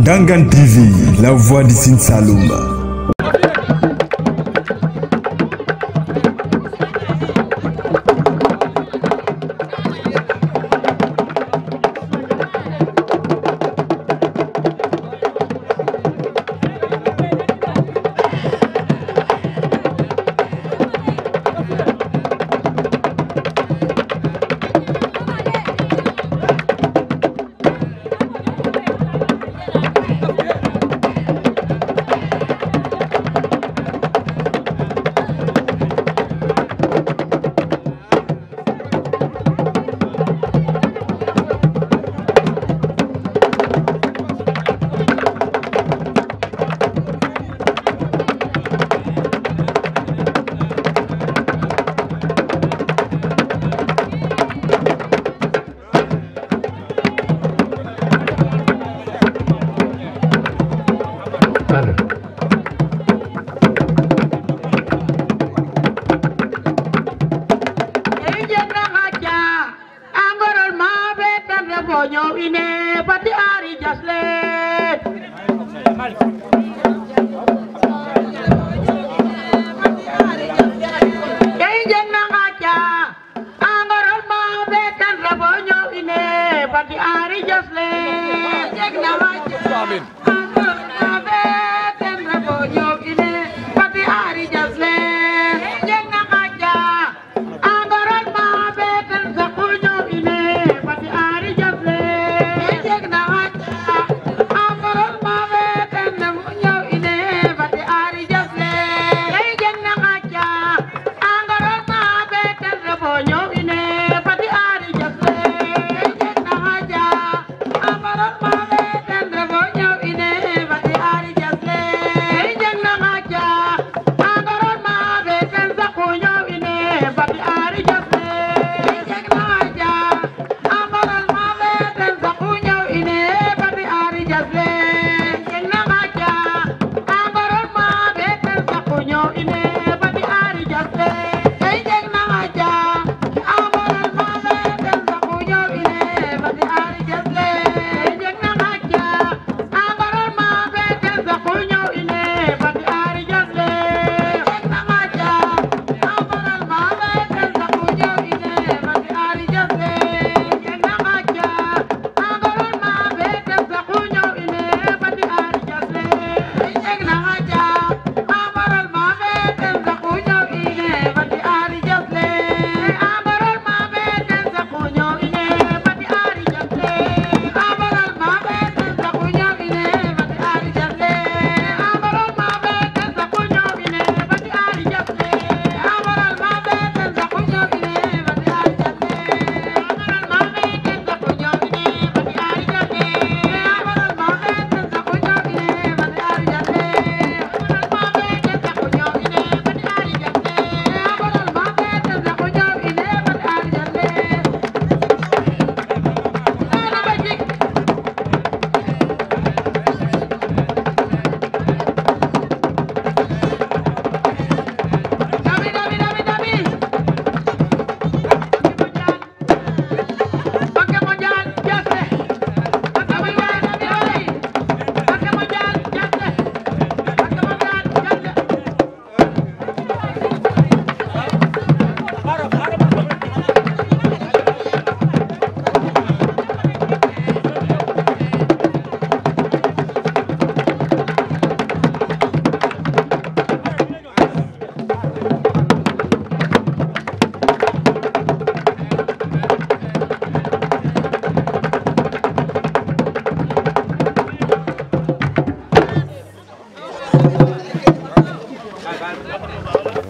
Ndangan TV, la voix du Sine Saloum.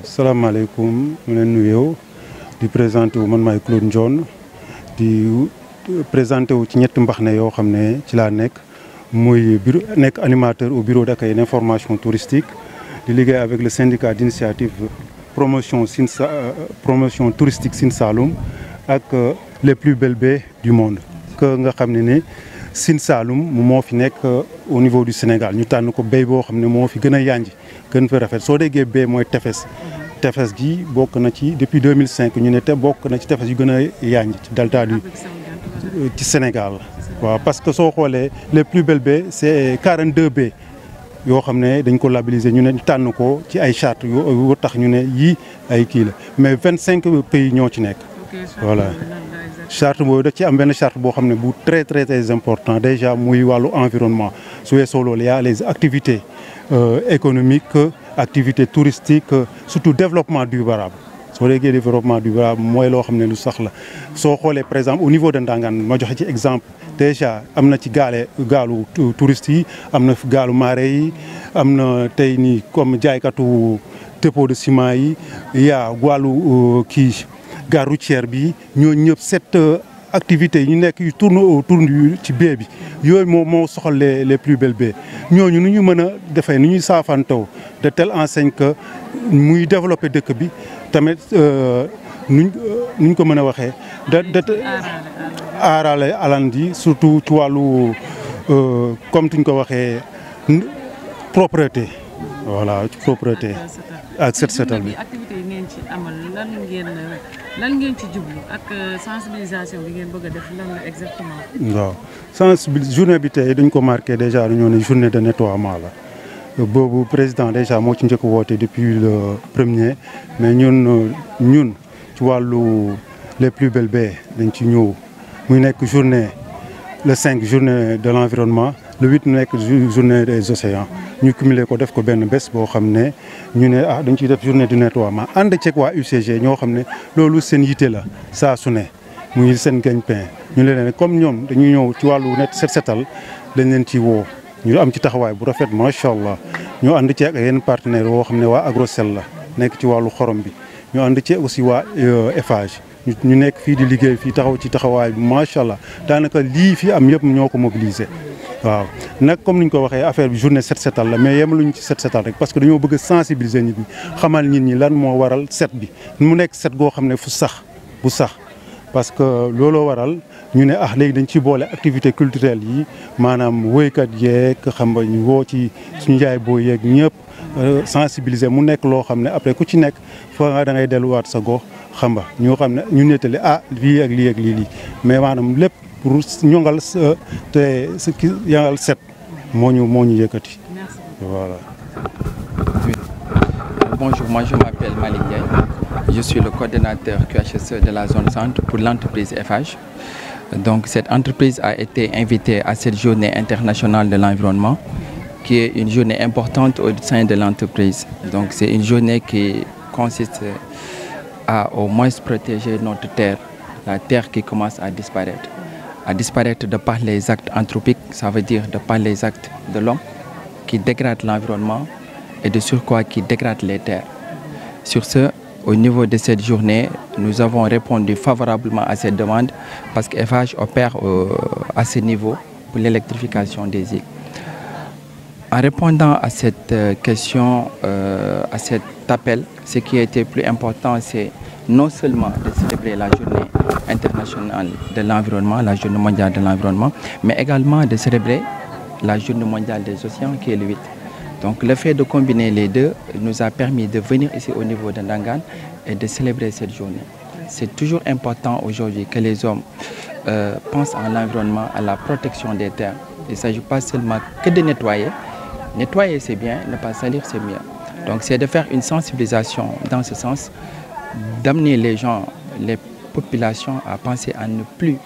Salaamaaleykum mu leen nuyoo di présenté wu man maay Claude Ndione di présenté wu ci ñetti mbaxne yoo xam ne ci laa nekk muy bureau nekk animateur au bureau d'accueil et d'information touristique di liggéey avec le syndicat d'initiative promotion touristique Sine Saloum ak les plus belles baies du monde que nga xam ne Sine Saloum moo fi nekk au niveau du Sénégal ñu tànn ko baie boo xam ne moo fi gën a yanj gën fa rafet soo déggee baie mooy tefes gi bokk na ci depuis 2005 ñu ne te bokk na ci tefes yu gën a yaañ ci delta du ci Sénégal waaw parce que soo xoolee les plus belles baies c'est 42 baies yoo xam ne dañ ko labelliser ñu ne tànn ko ci ay charte yoo tax ñu ne yii ay kii la mais 25 pays ñoo ci nekk. voilà charte boobu da ci am benn charte boo xam ne bu très très très important déjà muy wàllu environnement su weesoo loolu y a les activités économiques activités touristiques surtout développement durable. soo déggee développement durable mooy loo xam ne lu sax la soo xoolee par exemple au niveau de Ndangane ma joxe ci exemple déjà am na ci gaalu touristes yi am na gaalu marée yi am na tey nii comme jaaykatu dépôt de ciment yi yaa wàllu kii gare routière bi ñooñu ñëpp 7 activités yi ñu nekk yu tourne autour ci baie bi yooyu moo soxal les plus belles baies ñooñu nu ñu mën a defee nu ñuy saafantaw de telle enseigne que muy développer dëkk bi tamit nuñ ko mën a waxee aarale alan ji surtout ci wàllu comme tuñ ko waxee propreté voilà propreté ak set setal bi. activité yi ngeen ci amal lan ngeen ci jublu ak sensibilisation bi ngeen bëgg a def lan la exactement. waaw journée bi tey dañ ko marqué déjà dañoo ne journée de nettoiement la boobu président déjà moo ci njëkk woote depuis le 1er mais ñun ci wàllu les plus belles baies dañ ci ñëw muy nekk journée le 5 journée de l'environnement le 8 nekk journée des océans ñu cumulé ko def ko benn bés boo xam ne ñu ne dañ ciy def journée du nettoiement ànd ceeg waa UCG ñoo xam ne loolu seen yitte la saa su ne muy seen gagne-pain ñu leen comme ñoom dañuy ñëw ci wàllu set setal dañ leen ci woo ñu am ci taxawaay bu rafet macha allah ñu ànd ceeg ak yenn partenaires woo xam ne waa Agrosel la nekk ci wàllu xorom bi ñu ànd ceeg aussi waa Eiffage ñu nekk fii di liggéey fii taxaw ci taxawaay bi macha allah daanaka lii fi am yëpp ñoo ko mobiliser. waaw nag comme ni ñu ko waxee affaire bi journée set setal la mais yemaluñ ci set setal rek parce que dañoo bëgg a sensibiliser nit ñi xamal nit ñi lan moo waral set bi mu nekk set goo xam ne bu sax parce que looloo waral ñu ne léegi dañ ci boole activité culturelle yi maanaam woykat yeeg xam nga ñu woo ci suñu njaay boo yeeg ñëpp sensibiliser mu nekk loo xam ne après ku ci nekk fa nga da ngay delluwaat sa gox xam nga ñoo xam ne ñu nettali lii ak lii ak lii mais maanaam lépp pour ñongal te ce qui yangal set moo ñu yëkkati. Voilà. Oui. Bonjour, moi je m'appelle Malick Ndiaye. Je suis le coordonnateur QHSE de la zone centre pour l'entreprise Eiffage. Donc cette entreprise a été invitée à cette journée internationale de l'environnement qui est une journée importante au sein de l'entreprise. Donc c'est une journée qui consiste à au moins protéger notre terre, la terre qui commence à disparaître de par les actes anthropiques, ça veut dire de par les actes de l'homme qui dégradent l'environnement et de surcroît qui dégradent les terres. Sur ce, au niveau de cette journée, nous avons répondu favorablement à cette demande parce qu'Eiffage opère à ce niveau pour l'électrification des îles. En répondant à cette question, à cet appel, ce qui a été plus important, c'est non seulement de célébrer la journée internationale de l'environnement, la journée mondiale de l'environnement, mais également de célébrer la journée mondiale des océans qui est le 8. Donc le fait de combiner les deux nous a permis de venir ici au niveau de Ndangane et de célébrer cette journée. C'est toujours important aujourd'hui que les hommes pensent à l'environnement, à la protection des terres. Il ne s'agit pas seulement que de nettoyer. Nettoyer c'est bien, ne pas salir c'est mieux. Donc c'est de faire une sensibilisation dans ce sens, d'amener les gens, les populations à penser à ne plus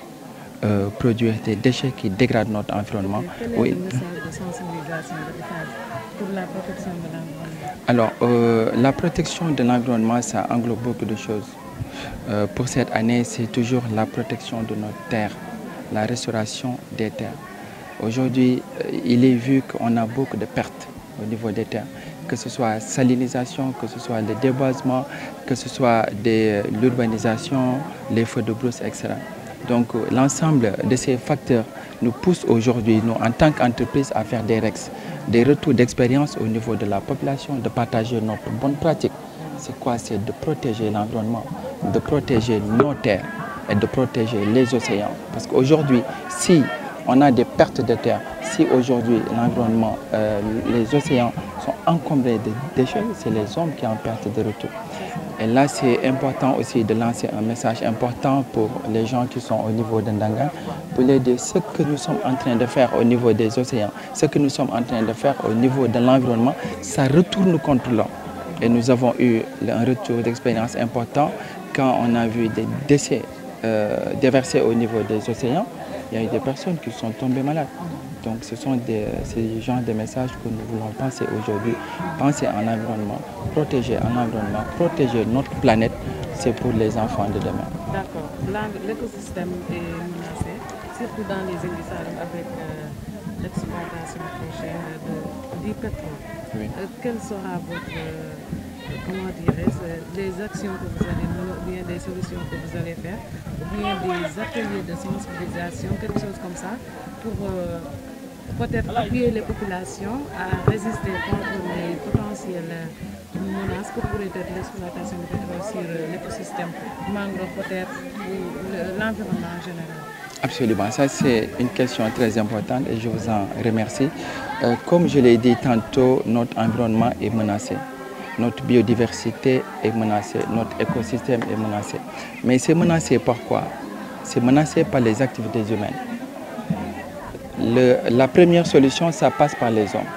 produire des déchets qui dégradent notre environnement. Quel est le message de sensibilisation de l'Eiffage pour la protection de l'environnement? Alors, la protection de l'environnement, ça englobe beaucoup de choses. Pour cette année, c'est toujours la protection de notre terre, la restauration des terres. Aujourd'hui, il est vu qu'on a beaucoup de pertes au niveau des terres, que ce soit salinisation, que ce soit le déboisement, que ce soit l'urbanisation, les feux de brousse, etc. Donc l'ensemble de ces facteurs nous pousse aujourd'hui, nous en tant qu'entreprise, à faire des REX, des retours d'expérience au niveau de la population, de partager notre bonne pratique. C'est quoi? C'est de protéger l'environnement, de protéger nos terres et de protéger les océans. Parce qu'aujourd'hui, si on a des pertes de terre, si aujourd'hui l'environnement, les océans sont encombrés de déchets, c'est les hommes qui en perdent de retour. Et là, c'est important aussi de lancer un message important pour les gens qui sont au niveau de Ndangan, pour les dire ce que nous sommes en train de faire au niveau des océans, ce que nous sommes en train de faire au niveau de l'environnement, ça retourne contre l'homme. Et nous avons eu un retour d'expérience important quand on a vu des décès déversés au niveau des océans. Il y a eu des personnes qui sont tombées malades. Donc ce sont ces genres de messages que nous voulons penser aujourd'hui. Penser en environnement, protéger notre planète, c'est pour les enfants de demain. D'accord. L'écosystème est menacé, surtout dans les îles du Saloum avec l'exploitation prochaine du pétrole. Oui. Quelle sera votre, comment dirais-je, les actions que vous allez mener, ou bien des solutions que vous allez faire, ou bien des ateliers de sensibilisation, quelque chose comme ça, pour peut-être appuyer les populations à résister contre les potentielles menaces que pourrait être l'exploitation du pétrole sur l'écosystème mangrove peut-être ou l'environnement en général? Absolument, ça c'est une question très importante et je vous en remercie. Comme je l'ai dit tantôt, notre environnement est menacé. Notre biodiversité est menacée, notre écosystème est menacé. Mais c'est menacé par quoi? C'est menacé par les activités humaines. La première solution, ça passe par les hommes.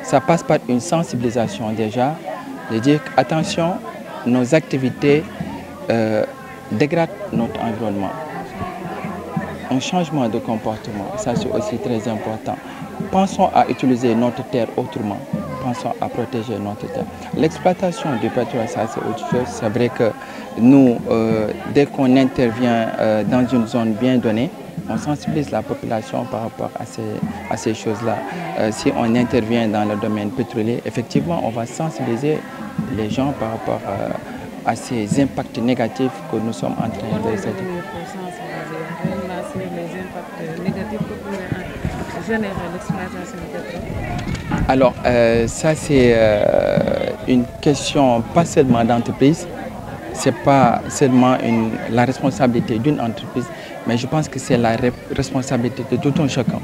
Ça passe par une sensibilisation déjà, de dire attention, nos activités dégradent notre environnement. Un changement de comportement, ça c'est aussi très important. Pensons à utiliser notre terre autrement. Pensons à protéger notre terre. L'exploitation du pétrole, ça c'est autre chose. C'est vrai que nous, dès qu'on intervient dans une zone bien donnée, on sensibilise la population par rapport à ces choses-là. Si on intervient dans le domaine pétrolier, effectivement, on va sensibiliser les gens par rapport à ces impacts négatifs que nous sommes en train de sensibiliser. Les impacts négatifs que pourrait générer l'exploitation du pétrole? Alors, ça c'est une question pas seulement d'entreprise, c'est pas seulement la responsabilité d'une entreprise, mais je pense que c'est la responsabilité de tout un chacun.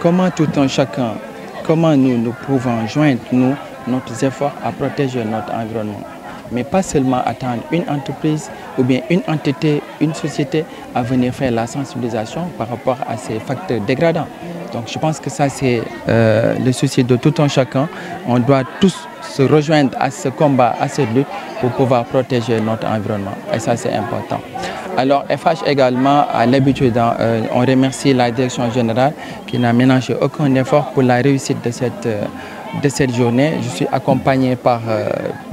Comment tout un chacun, comment nous pouvons joindre nos efforts à protéger notre environnement? Mais pas seulement attendre une entreprise ou bien une entité, une société à venir faire la sensibilisation par rapport à ces facteurs dégradants. Donc je pense que ça c'est le souci de tout un chacun. On doit tous se rejoindre à ce combat, à cette lutte pour pouvoir protéger notre environnement. Et ça c'est important. Alors FH également, à l'habitude, on remercie la direction générale qui n'a ménagé aucun effort pour la réussite de cette journée. Je suis accompagné par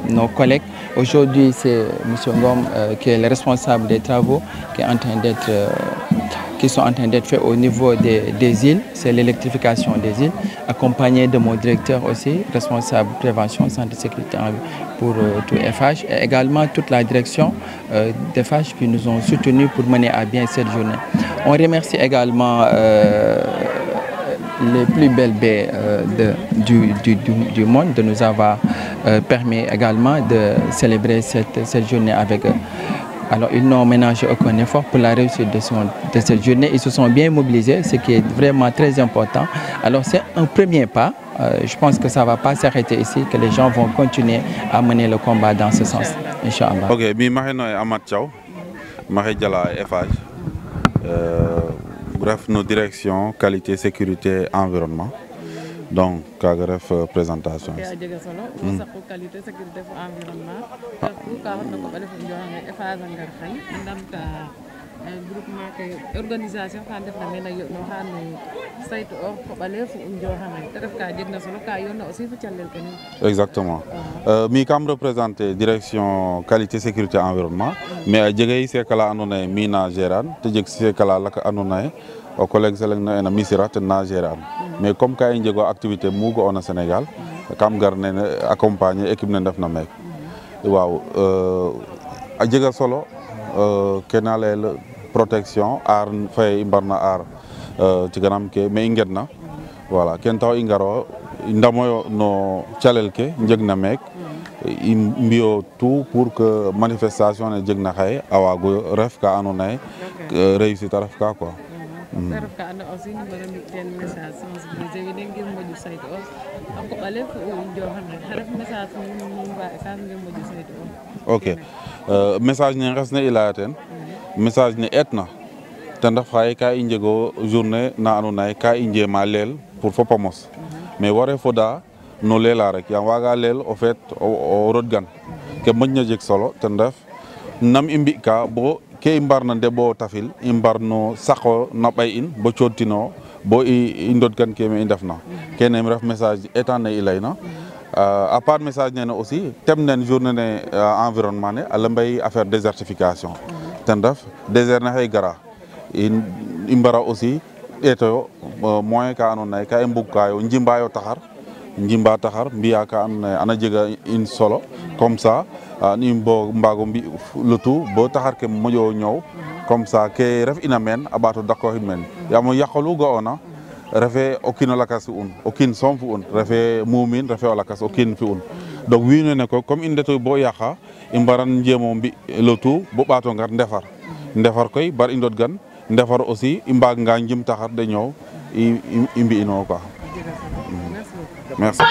nos collègues. Aujourd'hui, c'est M. Ngom qui est le responsable des travaux qui sont en train d'être faits au niveau des îles. C'est l'électrification des îles, accompagné de mon directeur aussi, responsable prévention, santé, sécurité pour tout FH, et également toute la direction d'FH qui nous ont soutenus pour mener à bien cette journée. On remercie également les plus belles baies du monde de nous avoir permis également de célébrer cette journée avec eux. Alors ils n'ont ménagé aucun effort pour la réussite de cette journée. Ils se sont bien mobilisés, ce qui est vraiment très important. Alors c'est un premier pas. Je pense que ça ne va pas s'arrêter ici, que les gens vont continuer à mener le combat dans ce sens. Inch'Allah. Ok, je suis Amad Thiaw, je suis FH. Bref, nos directions, qualité, sécurité, environnement. Donc, bref, présentation. Qualité, sécurité, environnement. Groupement ke organisation ka def na mena yo no xane saytu o ko bale fu un jo xamé te def ka jegna solo ka yonna aussi fu cialel ko ni. Exactement. Mi kam représenter direction qualité sécurité environnement mais jegay c'est kala andona mina géran te jeg c'est kala la andona o collègue seleng na ena misira te na géran mais comme ka njego activité mugo on Sénégal kam garne accompagner équipe ne def na mek waaw a jega solo kenalel protection ar fay imbarna ar ci ganam ke mais ingedna voilà ken taw ingaro ndamoyo no chalel ke njegna mek mbio tout pour que manifestation ne jegna xay awago ref ka anone réussite ref ka quoi ref ka ando aussi ñu mën a mbi ten message sensibiliser wiin we ngir moƴo saytu o a koɓale fo o njoxan rek xa ref message nu mbaag ka ngir moƴo saytu o ok message ne nges ne i leya teen message ne eetna ten ref xaye ka i njego journée na andoona yee ka i njema leel pour fop a mos mais ware foda no leela rek yaam waaga leel o feet o rodgan ke moƴna jeg solo ten ref nam i mbi'ka bo ke i mbarna ndeɓo tafil i mbarno saqo na ɓay in bo cooɗtino bo i ndodgan ke me i ndefna kene ref message etan ne i layna à part message nene aussi tem nen journée ne environnement ne a lembay affaire désertification ten ref désert ne xay gara i mbara aussi ɗeetoyo moyen ka andoona yee ka i mbugkaayo njimbayo taxar njimba taxar mbi'a ka andoona yee ana jega in solo comme ça i mbaag o mbi' le tout bo taxar ke moƴo ñoow comme ça ke ref ina meen a ɓaat o dakooxin meen yaam o yaq olu ga'oona refee o kiin o lakas fi'un o kiin soom fi'un refee muumiin refee o lakas o kiin fi'un donc wiin wene koy comme i ndetoy bo yaqa i mbaran njeem o mbi' le tout bo ɓaat o ngar ndefar koy bar i ndodgan ndefar aussi i mbaaganga njim taxar de ñoow i mbi'inooyo quoi merci.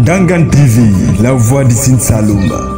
Ndangan TV, la voix du Sine Saloum.